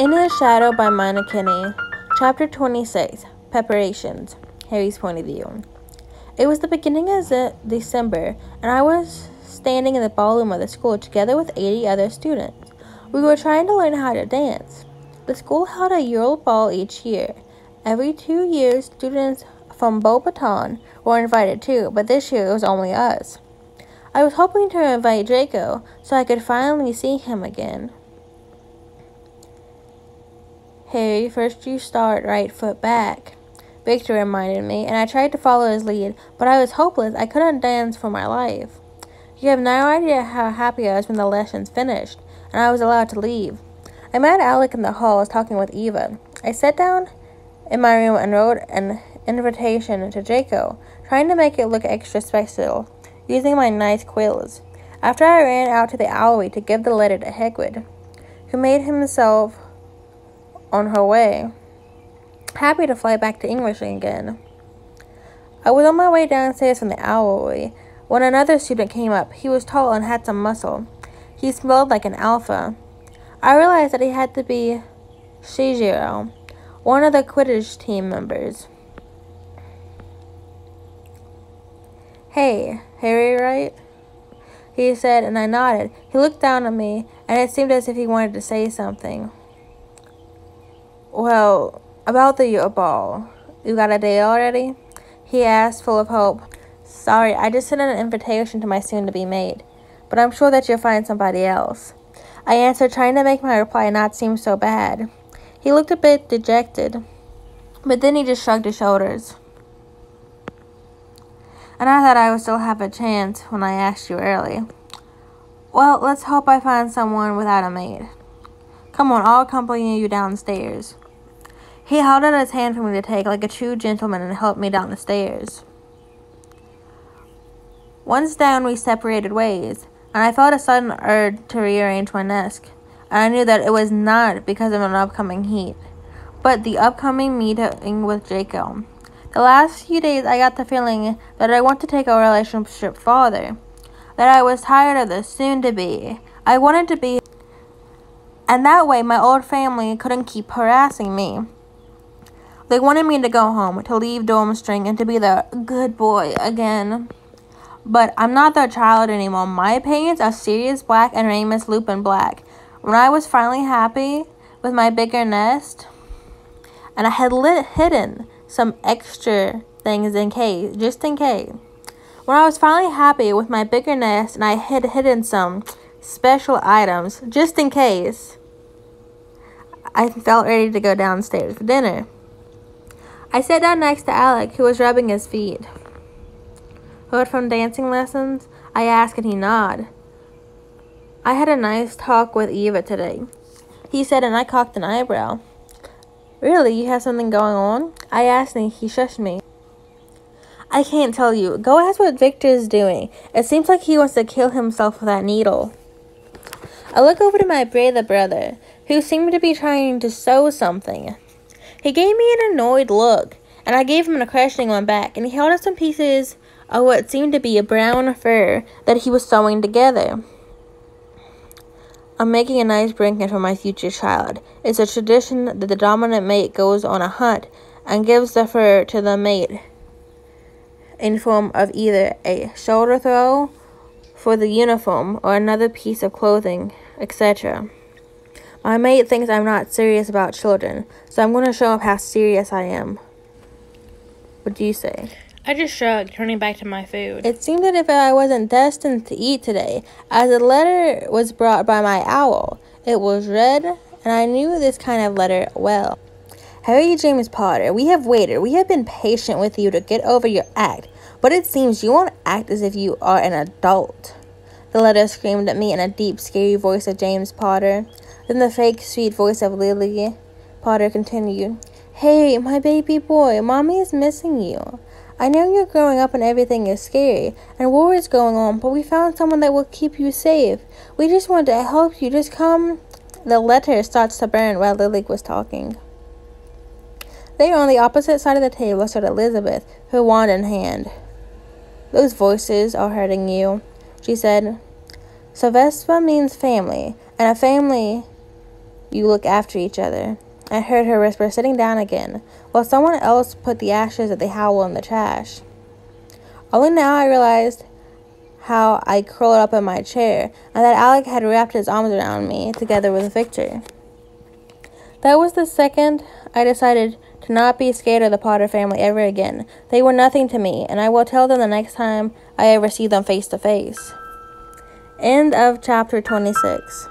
In the Shadow by meniekeime, Chapter 26, Preparations, Harry's Point of View. It was the beginning of December, and I was standing in the ballroom of the school together with 80 other students. We were trying to learn how to dance. The school held a Yule Ball each year. Every 2 years, students from Beauxbaton were invited too, but this year it was only us. I was hoping to invite Draco so I could finally see him again. Harry, first you start right foot back, Victor reminded me, and I tried to follow his lead, but I was hopeless. I couldn't dance for my life. You have no idea how happy I was when the lessons finished, and I was allowed to leave. I met Alec in the halls talking with Eva. I sat down in my room and wrote an invitation to Draco, trying to make it look extra special, using my nice quills. After I ran out to the alleyway to give the letter to Hagrid, who made himself on her way, happy to fly back to English again. I was on my way downstairs from the alleyway when another student came up. He was tall and had some muscle. He smelled like an alpha. I realized that he had to be Shijiro, one of the Quidditch team members. "Hey, Harry, right?" he said, and I nodded. He looked down at me, and it seemed as if he wanted to say something. "Well, about the Yule Ball, you got a date already?" he asked, full of hope. "Sorry, I just sent an invitation to my soon-to-be-mate, but I'm sure that you'll find somebody else," I answered, trying to make my reply not seem so bad. He looked a bit dejected, but then he just shrugged his shoulders. "And I thought I would still have a chance when I asked you early. Well, let's hope I find someone without a mate. Come on, I'll accompany you downstairs." He held out his hand for me to take like a true gentleman and helped me down the stairs. Once down, we separated ways, and I felt a sudden urge to rearrange my desk, and I knew that it was not because of an upcoming heat, but the upcoming meeting with Draco. The last few days, I got the feeling that I want to take our relationship farther, that I was tired of the soon-to-be. I wanted to be, and that way my old family couldn't keep harassing me. They wanted me to go home, to leave dorm string, and to be the good boy again. But I'm not their child anymore. My parents are Sirius Black and Remus Lupin Black. When I was finally happy with my bigger nest, and I had hidden some extra things just in case. When I was finally happy with my bigger nest and I had hidden some special items, just in case, I felt ready to go downstairs for dinner. I sat down next to Alec, who was rubbing his feet. "Heard from dancing lessons?" I asked, and he nodded. "I had a nice talk with Eva today," he said, and I cocked an eyebrow. "Really? You have something going on?" I asked, and he shushed me. "I can't tell you. Go ask what Victor's doing. It seems like he wants to kill himself with that needle." I looked over to my brother, who seemed to be trying to sew something. He gave me an annoyed look, and I gave him a questioning one back, and he held up some pieces of what seemed to be a brown fur that he was sewing together. "I'm making a nice blanket for my future child. It's a tradition that the dominant mate goes on a hunt and gives the fur to the mate in form of either a shoulder throw for the uniform or another piece of clothing, etc. My mate thinks I'm not serious about children, so I'm going to show him how serious I am. What do you say?" I just shrugged, turning back to my food. It seemed that if I wasn't destined to eat today, as a letter was brought by my owl. It was red, and I knew this kind of letter well. "Harry James Potter, we have waited. We have been patient with you to get over your act, but it seems you won't act as if you are an adult." The letter screamed at me in a deep, scary voice of James Potter. Then the fake, sweet voice of Lily Potter continued. "Hey, my baby boy, Mommy is missing you. I know you're growing up and everything is scary, and war is going on, but we found someone that will keep you safe. We just want to help you. Just come." The letter starts to burn while Lily was talking. There on the opposite side of the table stood Elizabeth, her wand in hand. "Those voices are hurting you," she said. "Sylvester means family, and a family you look after each other. I heard her whisper, sitting down again, while someone else put the ashes of the howl in the trash. Only now I realized how I curled up in my chair, and that Alec had wrapped his arms around me, together with Victor. That was the second I decided to not be scared of the Potter family ever again. They were nothing to me, and I will tell them the next time I ever see them face to face. End of chapter 26.